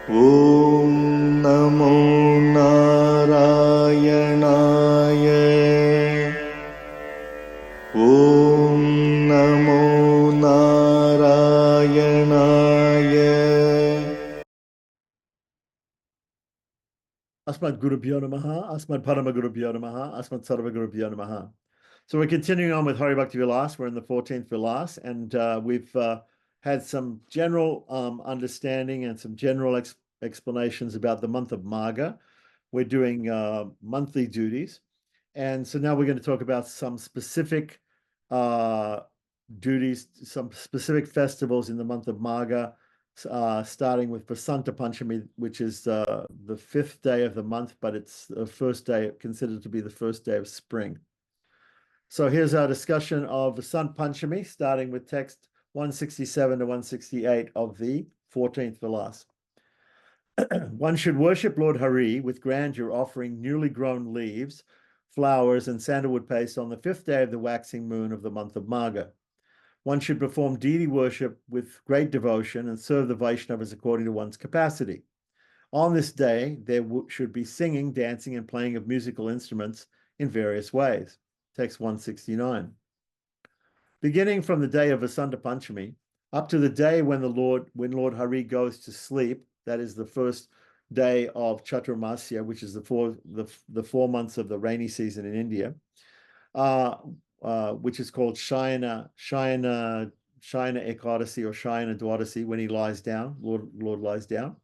ॐ नमो नारायणाय ॐ नमो नारायणाय Asmad Gurubhyo Namaha, Asmad Parama Gurubhyo Namaha, Asmad Sarva Gurubhyo Namaha. So we're continuing on with Hari Bhakti Vilas. We're in the 14th Vilas, and we've had some general understanding and some general explanations about the month of Magha. We're doing monthly duties. And so now we're going to talk about some specific duties, some specific festivals in the month of Magha, starting with Vasanta Panchami, which is the 5th day of the month, but it's the first day, considered to be the first day of spring. So here's our discussion of Vasant Panchami, starting with text 167 to 168 of the 14th Vilas. One should worship Lord Hari with grandeur, offering newly grown leaves, flowers, and sandalwood paste on the 5th day of the waxing moon of the month of Magha. One should perform deity worship with great devotion and serve the Vaishnavas according to one's capacity. On this day, there should be singing, dancing, and playing of musical instruments in various ways. Text 169. Beginning from the day of Vasanta Panchami, up to the day when Lord Hari goes to sleep, that is the first day of Chaturmasya, which is the 4 months of the rainy season in India, which is called Shayana Ekadasi or Shayana Dwadasi, when he lies down, Lord lies down.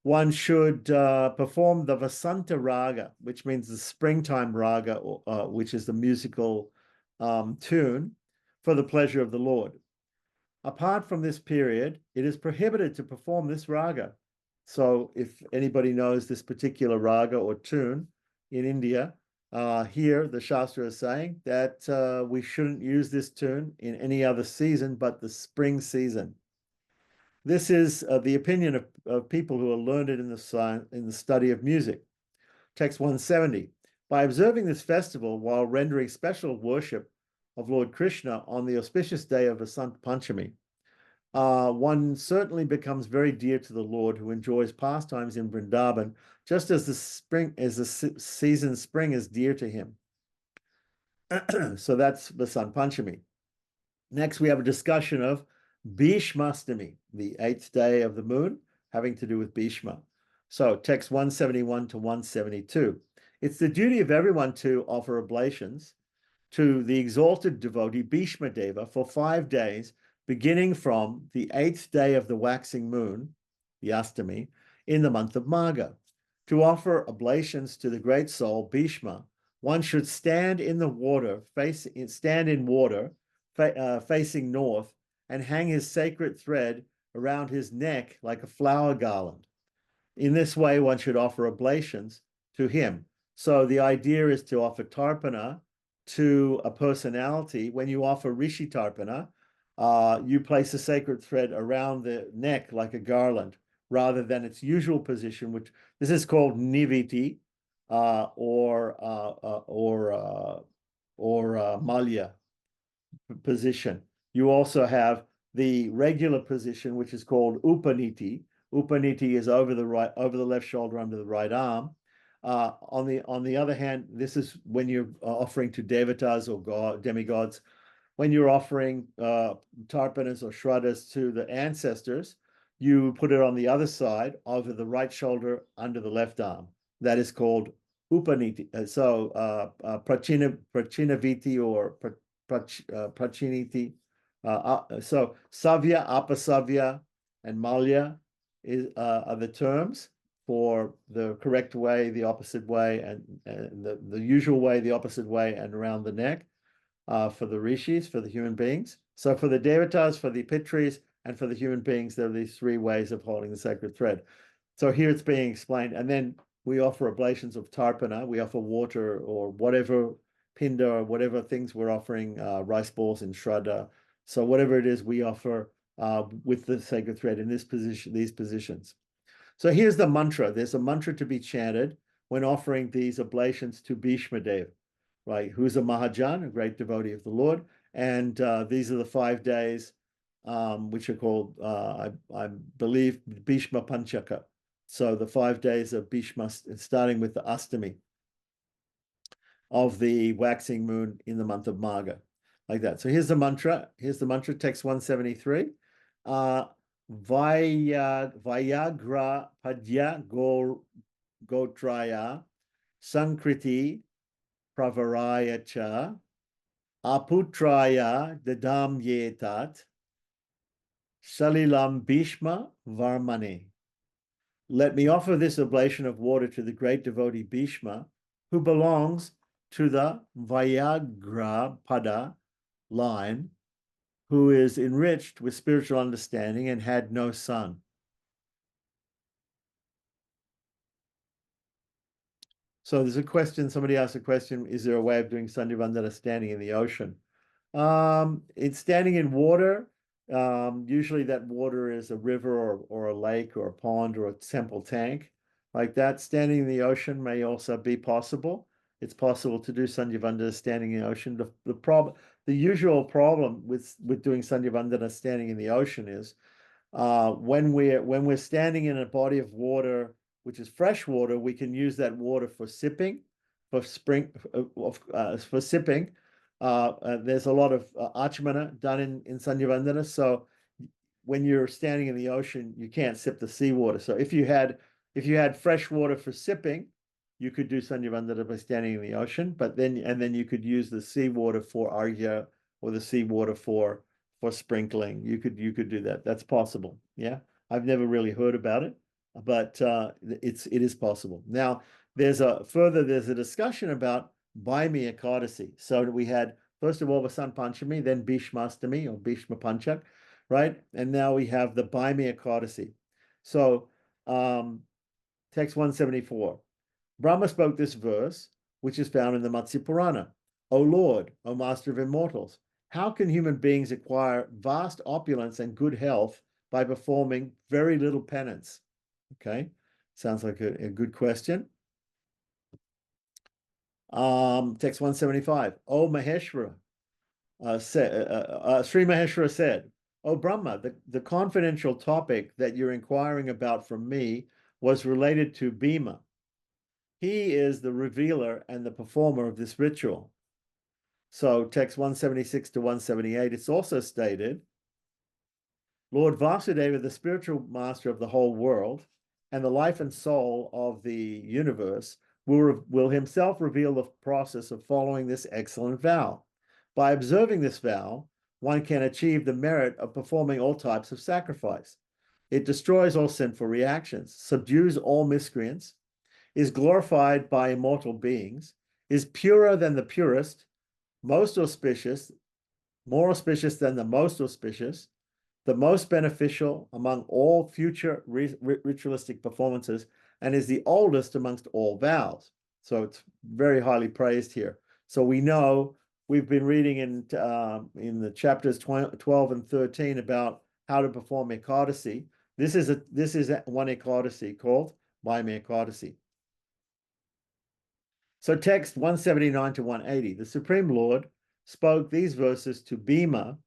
One should perform the Vasanta Raga, which means the springtime raga, which is the musical tune for the pleasure of the Lord. Apart from this period, it is prohibited to perform this raga. So if anybody knows this particular raga or tune in India, here the Shastra is saying that we shouldn't use this tune in any other season but the spring season. This is the opinion of people who are learned in the study of music. Text 170. By observing this festival while rendering special worship of Lord Krishna on the auspicious day of Vasant Panchami, one certainly becomes very dear to the Lord, who enjoys pastimes in Vrindavan, just as the season spring is dear to him. So that's Vasant Panchami. Next, we have a discussion of Bhishmastami, the 8th day of the moon, having to do with Bhishma. So text 171 to 172. It's the duty of everyone to offer oblations to the exalted devotee Bhishma Deva for 5 days, beginning from the 8th day of the waxing moon, the Astami, in the month of Magha. To offer oblations to the great soul Bhishma, one should stand in water, facing north, and hang his sacred thread around his neck like a flower garland. In this way, one should offer oblations to him. So the idea is to offer tarpana to a personality. When you offer Rishi tarpana, you place a sacred thread around the neck like a garland, rather than its usual position, which this is called niviti or malya position. You also have the regular position, which is called upaniti. Upaniti is over the left shoulder, under the right arm. On the other hand, this is when you're offering to devatas or demigods. When you're offering tarpanas or shraddhas to the ancestors, you put it on the other side, over the right shoulder, under the left arm. That is called upaniti. Prachinaviti or prachiniti. So savya, apasavya, and malya are the terms for the correct way, the opposite way, and the usual way, the opposite way, and around the neck for the rishis, for the human beings. So for the devatas, for the pitris, and for the human beings, there are these 3 ways of holding the sacred thread. So here it's being explained. And then we offer oblations of tarpana. We offer water or whatever pinda or whatever things we're offering, rice balls in shraddha. So whatever it is, we offer with the sacred thread in these positions. So here's the mantra. There's a mantra to be chanted when offering these oblations to Bhishma Deva, right? Who's a Mahajan, a great devotee of the Lord. And these are the 5 days which are called, I believe, Bhishma Panchaka. So the 5 days of Bhishma, starting with the Astami of the waxing moon in the month of Magha, like that. So here's the mantra. Here's the mantra, text 173. Vayagra Padya Gotraya Sankriti Pravaraya Cha Aputraya Dadam Yetat Salilam Bhishma Varmane. Let me offer this oblation of water to the great devotee Bhishma, who belongs to the Vayagra Pada line, who is enriched with spiritual understanding and had no son. So there's a question, somebody asked a question, is there a way of doing Sandhya standing in the ocean? It's standing in water. Usually that water is a river or a lake or a pond or a temple tank like that. Standing in the ocean may also be possible. It's possible to do Sandhya standing in the ocean. The usual problem with doing Sandhya standing in the ocean is when we're standing in a body of water which is fresh water, we can use that water for sipping, for sipping. There's a lot of achmana done in Sandhya. So when you're standing in the ocean, you can't sip the seawater. So if you had fresh water for sipping, you could do Sandhya by standing in the ocean. But then you could use the seawater for arghya or the seawater for sprinkling. You could do that. That's possible. Yeah, I've never really heard about it, but it is possible. Now there's a discussion about Bhaimi Ekadasi. So we had first of all Vasant Panchami, then Bhishmastami or Bhishma Panchak, right? And now we have the Bhaimi Ekadasi. So text 174. Brahma spoke this verse, which is found in the Matsya Purana. O Lord, O Master of Immortals, how can human beings acquire vast opulence and good health by performing very little penance? Okay, sounds like a good question. Text 175. O Maheshwara, Sri Maheshwara said, O Brahma, the confidential topic that you're inquiring about from me was related to Bhima. He is the revealer and the performer of this ritual. So text 176 to 178, it's also stated, Lord Vasudeva, the spiritual master of the whole world and the life and soul of the universe, will himself reveal the process of following this excellent vow. By observing this vow, one can achieve the merit of performing all types of sacrifice. It destroys all sinful reactions, subdues all miscreants, is glorified by immortal beings, is purer than the purest, most auspicious, more auspicious than the most auspicious, the most beneficial among all future ritualistic performances, and is the oldest amongst all vows. So it's very highly praised here. So we know, we've been reading in the chapters 12 and 13 about how to perform Ekadasi. This is one Ekadasi called Bhaimi Ekadasi. So text 179 to 180, the Supreme Lord spoke these verses to Bhima,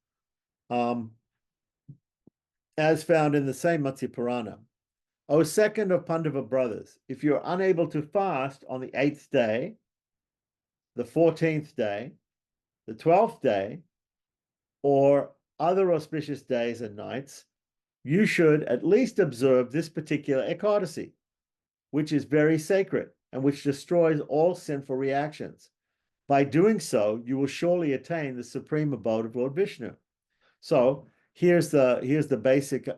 as found in the same Matsya Purana. O second of Pandava brothers, if you're unable to fast on the 8th day, the 14th day, the 12th day, or other auspicious days and nights, you should at least observe this particular Ekadasi, which is very sacred and which destroys all sinful reactions. By doing so, you will surely attain the supreme abode of Lord Vishnu. So here's the basic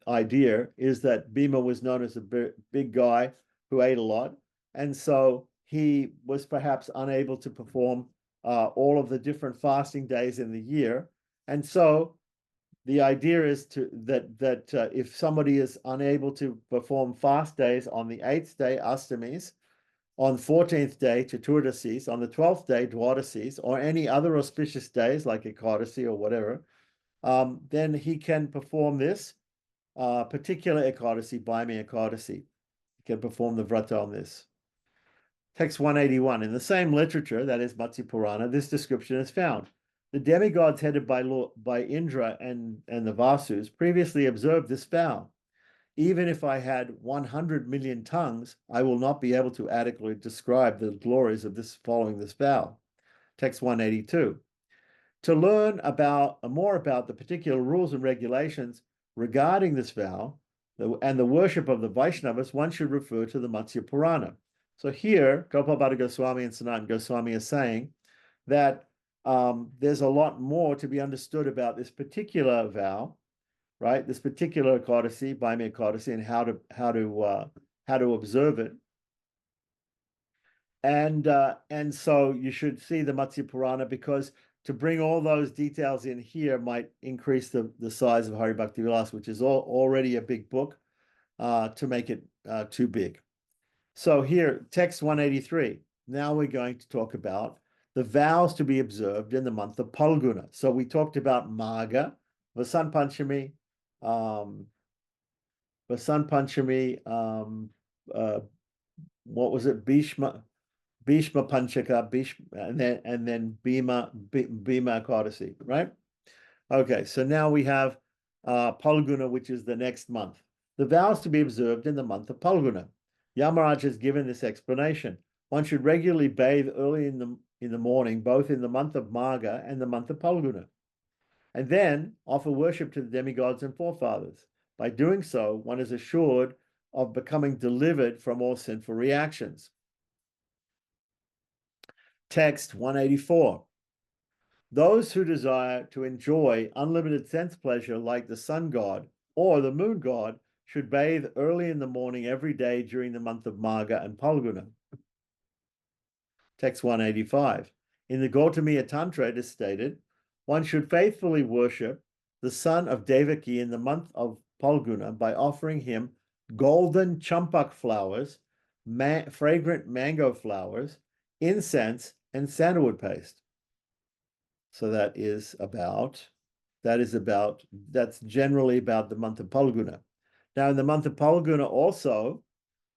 idea, is that Bhima was known as a big guy who ate a lot. And so he was perhaps unable to perform all of the different fasting days in the year. And so the idea is that if somebody is unable to perform fast days on the 8th day, Astamis, on 14th day, Chaturdasis, on the 12th day, Dwadasis, or any other auspicious days like Ekadasi or whatever, then he can perform this particular Ekadasi, Bhaimi Ekadasi. He can perform the vrata on this. Text 181. In the same literature, that is Matsya Purana, this description is found. The demigods headed by Indra and the Vasus previously observed this vow. Even if I had 100 million tongues, I will not be able to adequately describe the glories of this following this vow. Text 182. To learn more about the particular rules and regulations regarding this vow and the worship of the Vaishnavas, one should refer to the Matsya Purana. So here, Gopal Bhatta Goswami and Sanatana Goswami are saying that there's a lot more to be understood about this particular vow, right? This particular Ekadasi, Baimi Ekadasi, and how to observe it. And so you should see the Matsya Purana, because to bring all those details in here might increase the size of Hari Bhakti Vilas, which is already a big book, to make it too big. So here, text 183. Now we're going to talk about the vows to be observed in the month of Palguna. So we talked about Magha, Vasant Panchami, what was it? Bhishma Panchaka, and then Bhima Ekadasi, right? Okay, so now we have Palguna, which is the next month. The vows to be observed in the month of Palguna. Yamaraj has given this explanation. One should regularly bathe early in the morning, both in the month of Magha and the month of Palguna, and then offer worship to the demigods and forefathers. By doing so, one is assured of becoming delivered from all sinful reactions. Text 184. Those who desire to enjoy unlimited sense pleasure like the sun god or the moon god should bathe early in the morning every day during the month of Magha and Palguna. Text 185. In the Gautamiya Tantra, it is stated, one should faithfully worship the son of Devaki in the month of Palguna by offering him golden champak flowers, fragrant mango flowers, incense, and sandalwood paste. So that's generally about the month of Palguna. Now, in the month of Palguna also,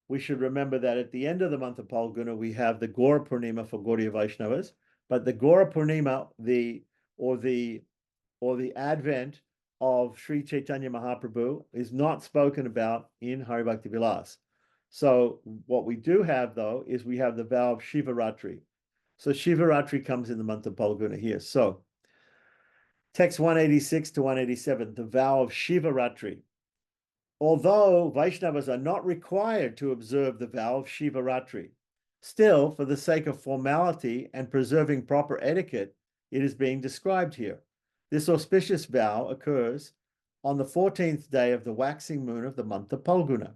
we should remember that at the end of the month of Palguna, we have the Gora Purnima for Gaudiya Vaishnavas, but the Gora Purnima, or the advent of Sri Chaitanya Mahaprabhu is not spoken about in Hari Bhakti Vilas. So what we do have, though, is we have the vow of Shivaratri. So Shivaratri comes in the month of Palguna here. So text 186 to 187, the vow of Shivaratri. Although Vaishnavas are not required to observe the vow of Shivaratri, still, for the sake of formality and preserving proper etiquette, it is being described here. This auspicious vow occurs on the 14th day of the waxing moon of the month of Palguna.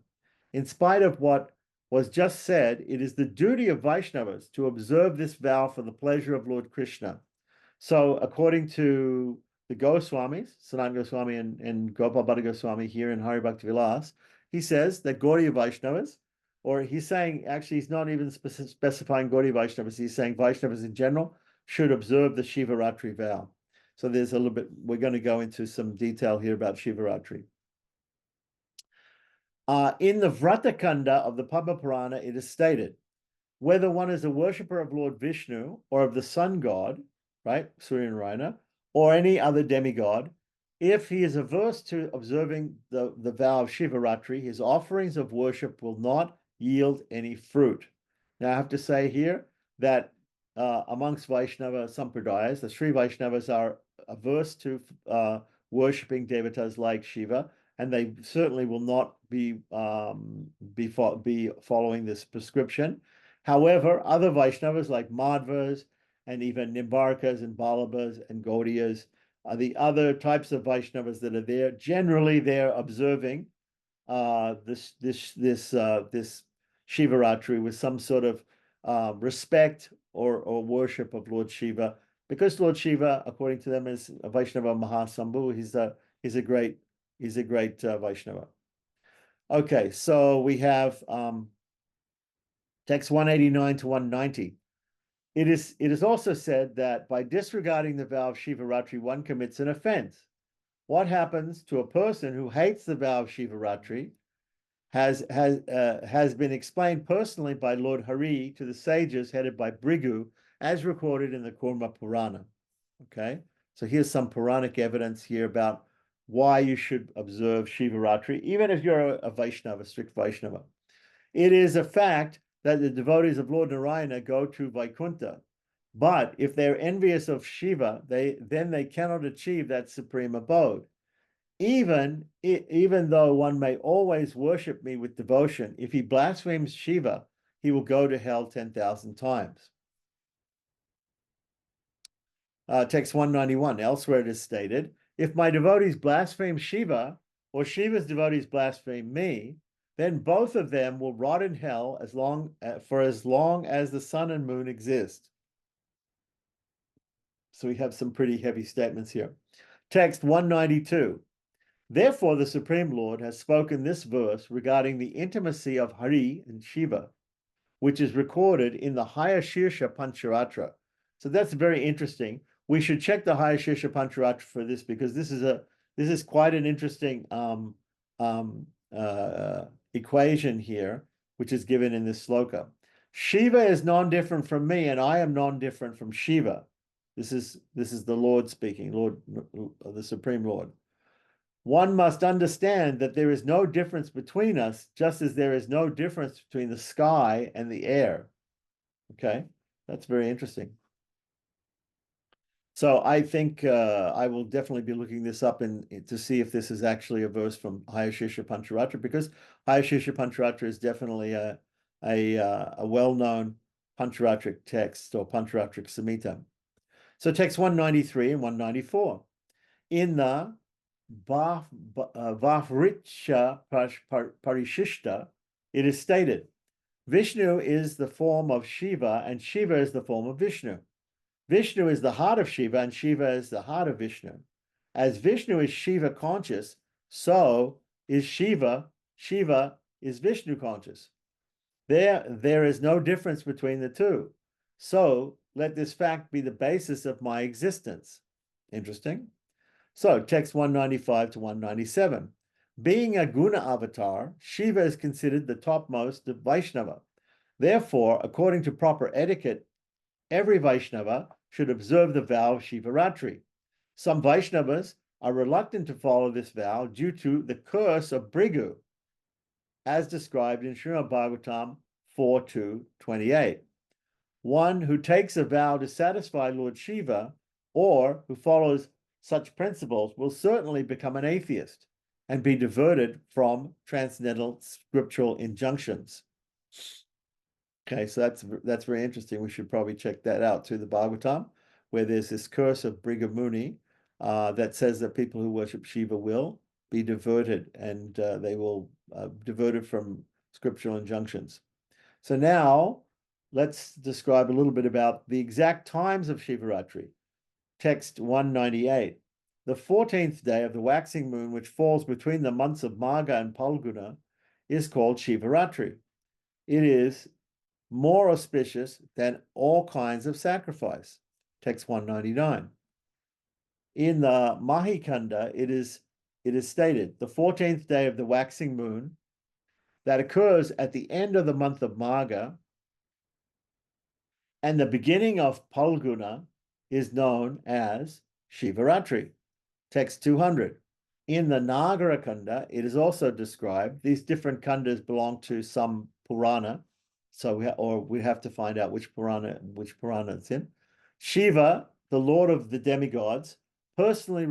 In spite of what was just said, it is the duty of Vaishnavas to observe this vow for the pleasure of Lord Krishna. So according to the Goswamis, Sanatana Goswami and Gopal Bhatta Goswami here in Hari Bhakti Vilas, he says that Gaudiya Vaishnavas, or he's saying, actually, he's not even specifying Gaudiya Vaishnavas, he's saying Vaishnavas in general should observe the Shivaratri vow. So there's a little bit, we're going to go into some detail here about Shivaratri. In the Vratakanda of the Padma Purana, it is stated, whether one is a worshipper of Lord Vishnu or of the sun god, right, Surya Narayana, or any other demigod, if he is averse to observing the vow of Shivaratri, his offerings of worship will not yield any fruit. Now, I have to say here that amongst Vaishnava Sampradayas, the Sri Vaishnavas are averse to worshipping devatas like Shiva, and they certainly will not be following this prescription. However, other Vaishnavas like Madhvas and even Nimbarkas and Balabhas and Gaudiyas, the other types of Vaishnavas that are there, generally they're observing this Shivaratri with some sort of respect or worship of Lord Shiva, because Lord Shiva, according to them, is a Vaishnava Mahasambhu. He's a great Vaishnava. Okay, so we have text 189 to 190. It is also said that by disregarding the vow of Shivaratri, one commits an offense. What happens to a person who hates the vow of Shivaratri has been explained personally by Lord Hari to the sages headed by Brigu, as recorded in the Kurma Purana. Okay, so here's some Puranic evidence here about why you should observe Shivaratri, even if you're a Vaishnava, a strict Vaishnava. It is a fact that the devotees of Lord Narayana go to Vaikuntha, but if they're envious of Shiva, then they cannot achieve that supreme abode. Even though one may always worship me with devotion, if he blasphemes Shiva, he will go to hell 10,000 times. Text 191, elsewhere it is stated, if my devotees blaspheme Shiva, or Shiva's devotees blaspheme me, then both of them will rot in hell for as long as the sun and moon exist. So we have some pretty heavy statements here. Text 192. Therefore, the Supreme Lord has spoken this verse regarding the intimacy of Hari and Shiva, which is recorded in the Hayashirsha Pancharatra. So that's very interesting. We should check the Hayashirsha Pancharatra for this, because this is quite an interesting equation here, which is given in this sloka. Shiva is non-different from me, and I am non-different from Shiva. This is the Lord speaking, the Supreme Lord. One must understand that there is no difference between us, just as there is no difference between the sky and the air. Okay, that's very interesting. So I think I will definitely be looking this up to see if this is actually a verse from Hayashirsha Pancharatra, because Hayashirsha Pancharatra is definitely a well-known Pancharatric text, or Pancharatric Samhita. So text 193 and 194. In the Vafricha Parishishta, it is stated, Vishnu is the form of Shiva, and Shiva is the form of Vishnu. Vishnu is the heart of Shiva, and Shiva is the heart of Vishnu. As Vishnu is Shiva conscious, so is Shiva. Shiva is Vishnu conscious. There is no difference between the two. So let this fact be the basis of my existence. Interesting. So text 195 to 197. Being a guna avatar, Shiva is considered the topmost of Vaishnava. Therefore, according to proper etiquette, every Vaishnava should observe the vow of Shivaratri. Some Vaishnavas are reluctant to follow this vow due to the curse of Brigu, as described in Srimad Bhagavatam 4.2.28. One who takes a vow to satisfy Lord Shiva, or who follows such principles, will certainly become an atheist and be diverted from transcendental scriptural injunctions. Okay, so that's very interesting. We should probably check that out through the Bhagavatam, where there's this curse of Brigamuni that says that people who worship Shiva will be diverted, and they will diverted from scriptural injunctions. So now let's describe a little bit about the exact times of Shivaratri. Text 198. The 14th day of the waxing moon, which falls between the months of Magha and Palguna, is called Shivaratri. It is more auspicious than all kinds of sacrifice. Text 199. In the Mahikanda, it is stated, the 14th day of the waxing moon that occurs at the end of the month of Magha and the beginning of Palguna is known as Shivaratri. Text 200. In the Nagara Kanda, it is also described, these different kandas belong to some Purana, so we have to find out which Purana it's in. Shiva, the Lord of the demigods, personally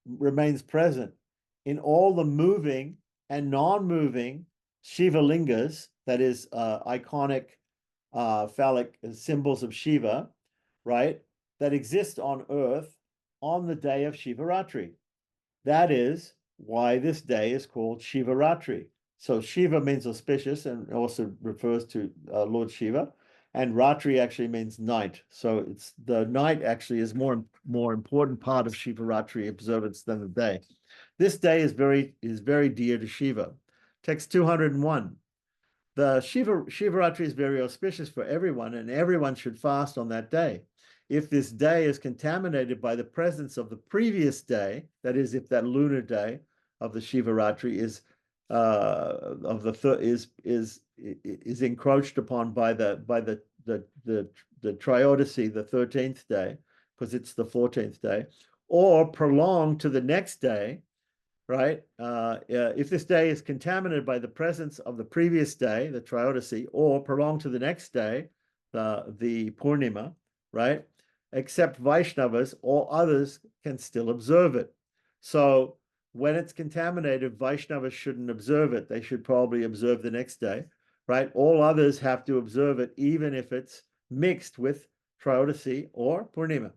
remains present in all the moving and non-moving Shiva lingas, that is iconic phallic symbols of Shiva, right, that exist on earth on the day of Shivaratri. That is why this day is called Shivaratri. So Shiva means auspicious and also refers to Lord Shiva, and Ratri actually means night. So it's the night actually is more important part of Shivaratri observance than the day. This day is very dear to Shiva. Text 201. The Shivaratri is very auspicious for everyone, and everyone should fast on that day. If this day is contaminated by the presence of the previous day, that is, if that lunar day of the Shivaratri is encroached upon by the Triodicee, the 13th day, because it's the 14th day, or prolonged to the next day, right? If this day is contaminated by the presence of the previous day, the Trayodasi, or prolonged to the next day, the Purnima, right? Except Vaishnavas, all others can still observe it. So when it's contaminated, Vaishnavas shouldn't observe it. They should probably observe the next day, right? All others have to observe it, even if it's mixed with Trayodasi or Purnima.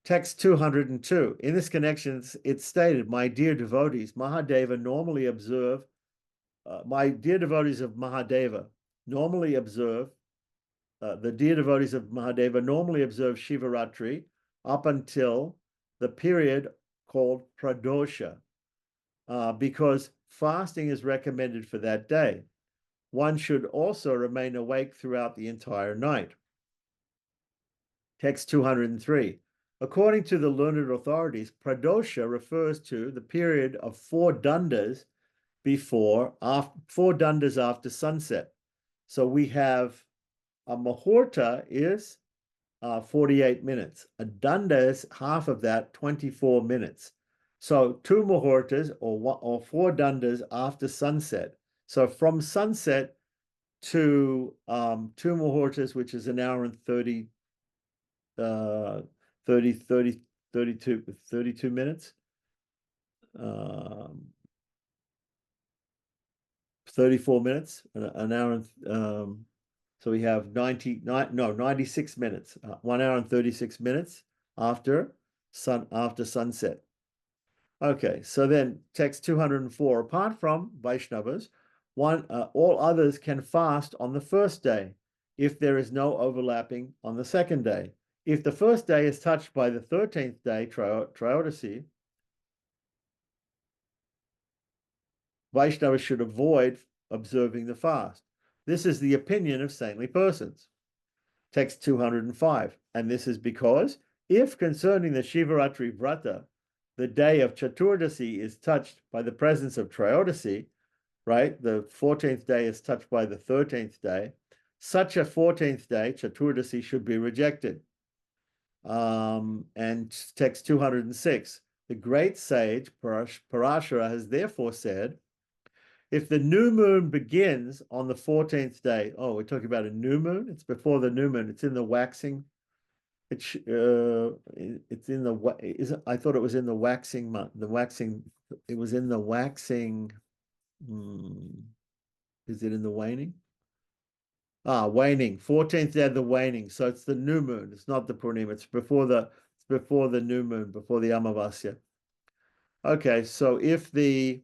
Text 202. In this connection, it's stated, my dear devotees, Mahadeva normally observe, my dear devotees of Mahadeva normally observe, the dear devotees of Mahadeva normally observe Shivaratri up until the period called Pradosha, because fasting is recommended for that day. One should also remain awake throughout the entire night. Text 203. According to the learned authorities, Pradosha refers to the period of 4 dandas after sunset. So we have a muhurta is 48 minutes. A danda is half of that, 24 minutes. So 2 muhurtas or 4 dandas after sunset. So from sunset to 2 muhurtas, which is an hour and 32 minutes. 34 minutes, an hour and so we have 96 minutes, 1 hour and 36 minutes after sunset. Okay, so then text 204, apart from Vaishnavas, all others can fast on the first day if there is no overlapping on the second day. If the first day is touched by the 13th day, Trayodasi, Vaishnavas should avoid observing the fast. This is the opinion of saintly persons. Text 205, and this is because if concerning the Shivaratri Vrata, the day of Chaturdasi is touched by the presence of Trayodasi, right? The 14th day is touched by the 13th day. Such a 14th day, Chaturdasi, should be rejected. And text 206, the great sage Parashara has therefore said, if the new moon begins on the 14th day, oh, we're talking about a new moon? It's before the new moon. It's in the waxing. It's in the, I thought it was in the waxing month. It was in the waxing. Is it in the waning? Waning. 14th day of the waning. So it's the new moon. It's not the Purnima. It's before the new moon, before the Amavasya. Okay, so if the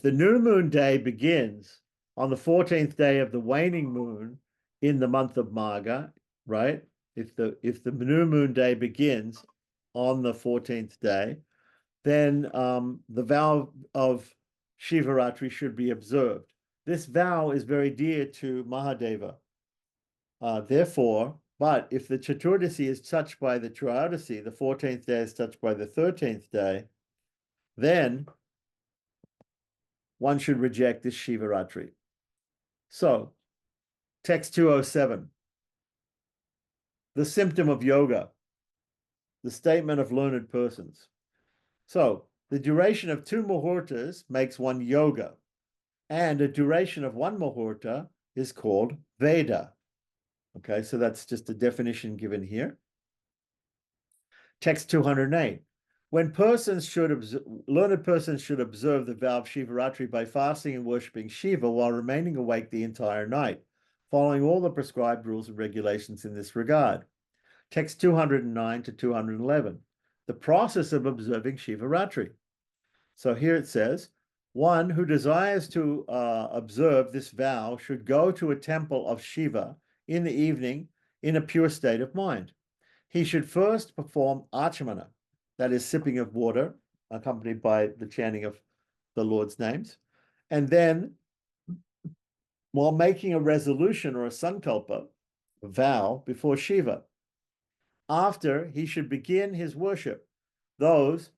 new moon day begins on the 14th day of the waning moon in the month of Magha, right? If the new moon day begins on the 14th day, then the vow of Shivaratri should be observed. This vow is very dear to Mahadeva. Therefore, but if the Chaturdasi is touched by the Trayodasi, the 14th day is touched by the 13th day, then one should reject this Shivaratri. So, text 207. The symptom of yoga, the statement of learned persons. So, the duration of 2 muhurtas makes one yoga, and a duration of 1 muhurta is called Veda. Okay, so that's just a definition given here. Text 208. When learned persons should observe the vow of Shivaratri by fasting and worshipping Shiva while remaining awake the entire night, following all the prescribed rules and regulations in this regard. Text 209 to 211. The process of observing Shivaratri. So here it says, one who desires to observe this vow should go to a temple of Shiva in the evening in a pure state of mind. He should first perform achmana, that is sipping of water, accompanied by the chanting of the Lord's names. And then, while making a resolution or a sankalpa, a vow before Shiva, after he should begin his worship, those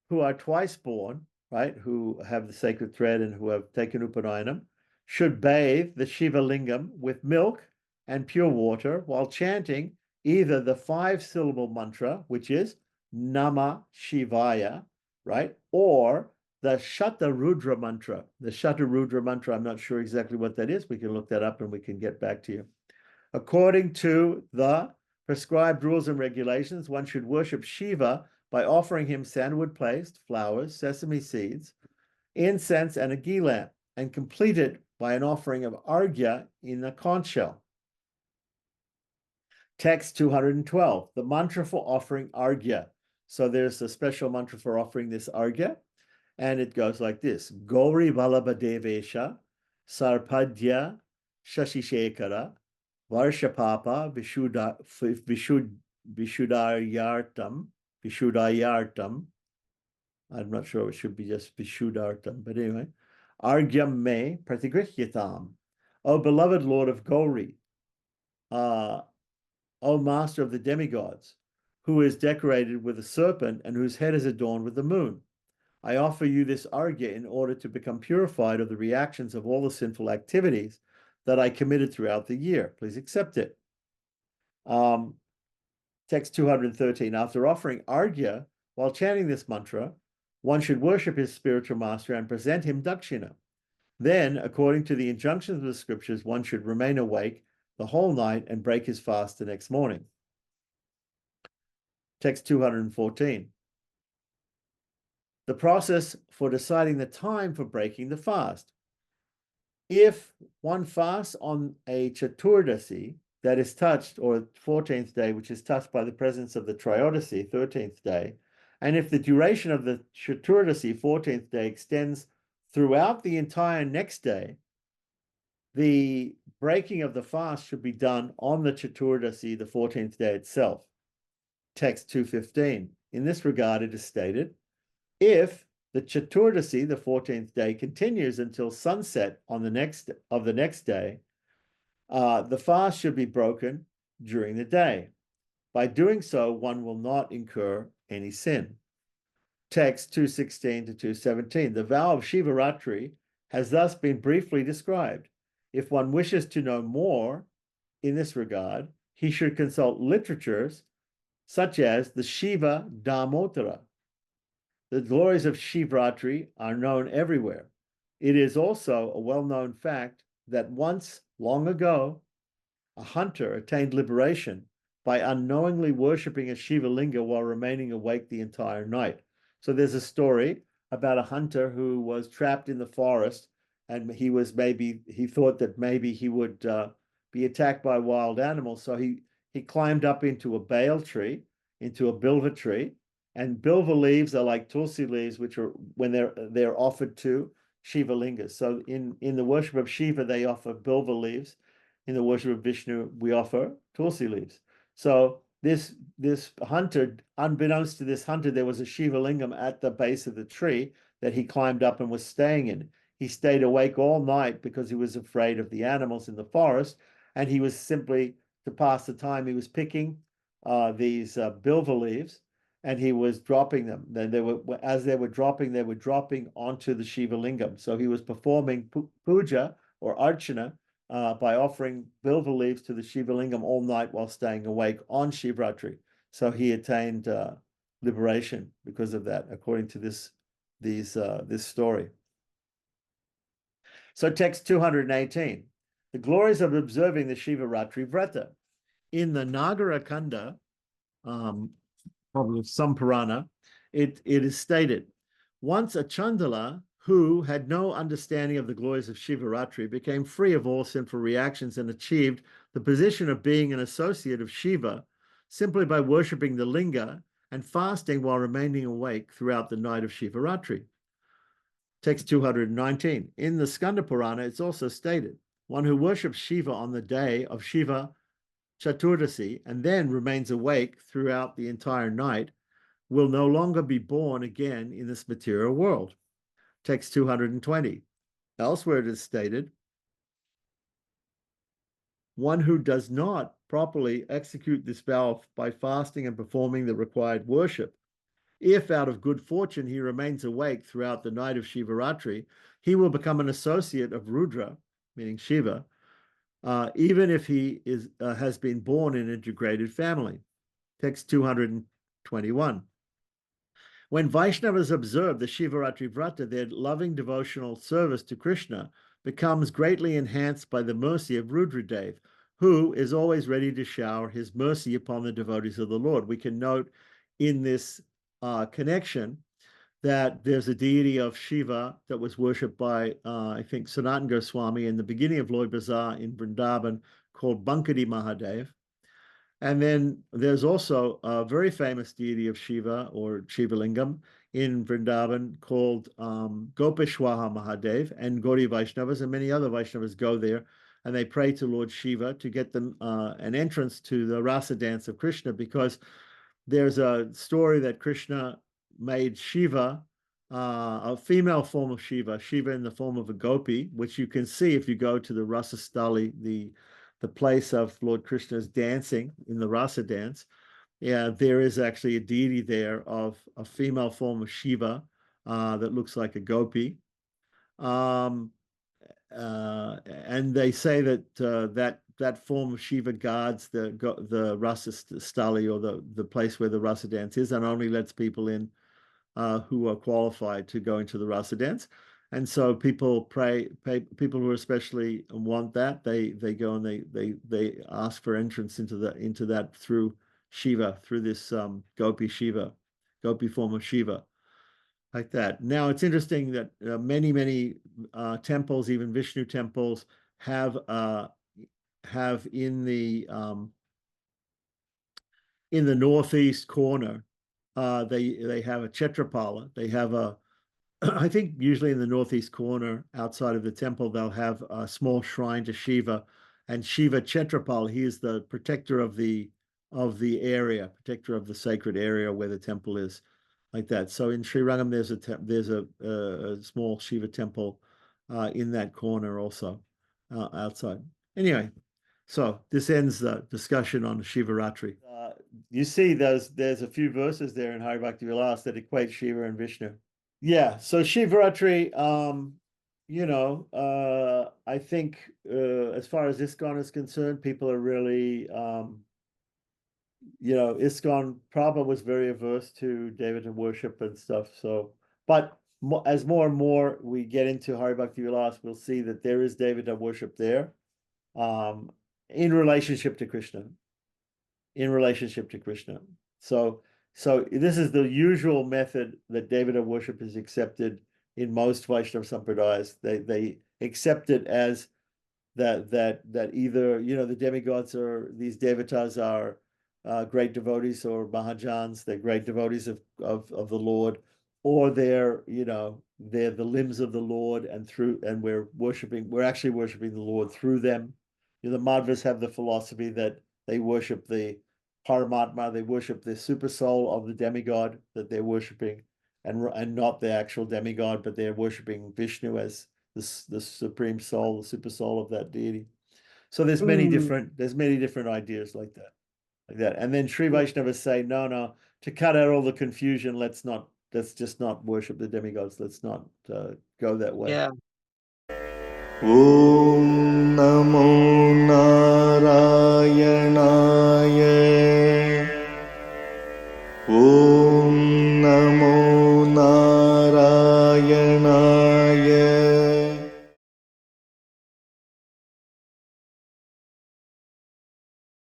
who are twice born, right, who have the sacred thread and who have taken Upanayana, should bathe the Shiva lingam with milk and pure water while chanting either the 5-syllable mantra, which is Nama Shivaya, right? Or the Shata Rudra mantra. The Shata Rudra mantra, I'm not sure exactly what that is. We can look that up and we can get back to you. According to the prescribed rules and regulations, one should worship Shiva by offering him sandalwood paste, flowers, sesame seeds, incense, and a ghee lamp, and complete it by an offering of arghya in a conch shell. Text 212, the mantra for offering arghya. So there's a special mantra for offering this arghya, and it goes like this: Gauri Vallabha Devesha, Sarpadya Shashishekara, Varshapapa Vishuddhayartam. I'm not sure, it should be just Vishuddhartam, but anyway. Argyam me Pratigrihyam. O beloved Lord of Gauri, O master of the demigods, who is decorated with a serpent and whose head is adorned with the moon. I offer you this arghya in order to become purified of the reactions of all the sinful activities that I committed throughout the year. Please accept it. Text 213. After offering arghya, while chanting this mantra, one should worship his spiritual master and present him dakshina. Then, according to the injunctions of the scriptures, one should remain awake the whole night and break his fast the next morning. Text 214. The process for deciding the time for breaking the fast. If one fasts on a Chaturdasi that is touched, or 14th day, which is touched by the presence of the Triodasi, 13th day, and if the duration of the Chaturdasi, 14th day, extends throughout the entire next day, the breaking of the fast should be done on the Chaturdasi, the 14th day itself. Text 215. In this regard, it is stated, if the Chaturdasi, the 14th day, continues until sunset on the next day, the fast should be broken during the day. By doing so, one will not incur any sin. Text 216 to 217. The vow of Shivaratri has thus been briefly described. If one wishes to know more in this regard, he should consult literatures such as the Shiva Dharmotara. The glories of Shivaratri are known everywhere. It is also a well-known fact that once, long ago, a hunter attained liberation by unknowingly worshipping a Shiva linga while remaining awake the entire night. So there's a story about a hunter who was trapped in the forest, and he thought that maybe he would be attacked by wild animals. So he climbed up into a bale tree, into a bilva tree, and bilva leaves are like tulsi leaves, which are when they're offered to Shiva lingas. So in the worship of Shiva, they offer bilva leaves. In the worship of Vishnu, we offer tulsi leaves. So this hunter, unbeknownst to this hunter, there was a Shiva lingam at the base of the tree that he climbed up and was staying in. He stayed awake all night because he was afraid of the animals in the forest, and he was simply, to pass the time, he was picking these bilva leaves, and he was dropping them. Then as they were dropping onto the Shiva lingam. So he was performing puja or archana by offering bilva leaves to the Shiva lingam all night while staying awake on Shivratri. So he attained liberation because of that, according to this story. So text 218, the glories of observing the Shivaratri Vrata. In the Nagara Kanda, probably some Purana, it is stated, once a Chandala who had no understanding of the glories of Shivaratri became free of all sinful reactions and achieved the position of being an associate of Shiva simply by worshipping the linga and fasting while remaining awake throughout the night of Shivaratri. Text 219. In the Skanda Purana, it's also stated, one who worships Shiva on the day of Shiva Chaturdasi and then remains awake throughout the entire night will no longer be born again in this material world. Text 220. Elsewhere it is stated, one who does not properly execute this vow by fasting and performing the required worship, if out of good fortune he remains awake throughout the night of Shivaratri, he will become an associate of Rudra, meaning Shiva, even if he has been born in a degraded family. Text 221. When Vaishnavas observe the Shivaratri Vrata, their loving devotional service to Krishna becomes greatly enhanced by the mercy of Rudradev, who is always ready to shower his mercy upon the devotees of the Lord. We can note in this connection that there's a deity of Shiva that was worshipped by, I think, Sanatana Goswami in the beginning of Loi Bazaar in Vrindavan called Bankadi Mahadev. And then there's also a very famous deity of Shiva or Shiva Lingam in Vrindavan called Gopeshwaha Mahadev, and Gaudiya Vaishnavas and many other Vaishnavas go there and they pray to Lord Shiva to get them an entrance to the rasa dance of Krishna, because there's a story that Krishna made Shiva, a female form of Shiva, Shiva in the form of a gopi, which you can see if you go to the Rasa Stali, the place of Lord Krishna's dancing in the rasa dance. Yeah, there is actually a deity there of a female form of Shiva that looks like a gopi. And they say that that form of Shiva guards the rasa stali, or the place where the rasa dance is, and only lets people in who are qualified to go into the rasa dance. And so people people who especially want that, they go and they ask for entrance into that through Shiva, through this gopi form of Shiva, like that. Now it's interesting that many temples, even Vishnu temples, have in the northeast corner, they have a Chetrapala. They have a I think usually in the northeast corner outside of the temple, they'll have a small shrine to Shiva, and Shiva Chetrapal, he is the protector of the area, protector of the sacred area where the temple is, like that. So in Srirangam, there's a small Shiva temple in that corner also outside. Anyway, so this ends the discussion on Shivaratri. You see, there's a few verses there in Hari Bhakti Vilas that equate Shiva and Vishnu. Yeah, so Shivaratri, I think as far as ISKCON is concerned, people are really, ISKCON Prabhupada was very averse to Devata worship and stuff. So, but as more and more we get into Hari Bhakti Vilas, we'll see that there is Devata worship there, in relationship to Krishna. So this is the usual method that Devata worship is accepted in most Vaishnava sampradayas. They accept it as that either the demigods or these devatas are great devotees, or mahajans, they're great devotees of the Lord, or they're the limbs of the Lord, and we're actually worshiping the Lord through them. The Madhvas have the philosophy that they worship the Paramatma, they worship the super soul of the demigod that they're worshiping, and not the actual demigod, but they're worshiping Vishnu as the supreme soul, the super soul of that deity. So there's many different ideas like that. And then Sri Vaishnavas say, no, to cut out all the confusion, let's just not worship the demigods. Let's not go that way. Yeah. Om Namo Narayana.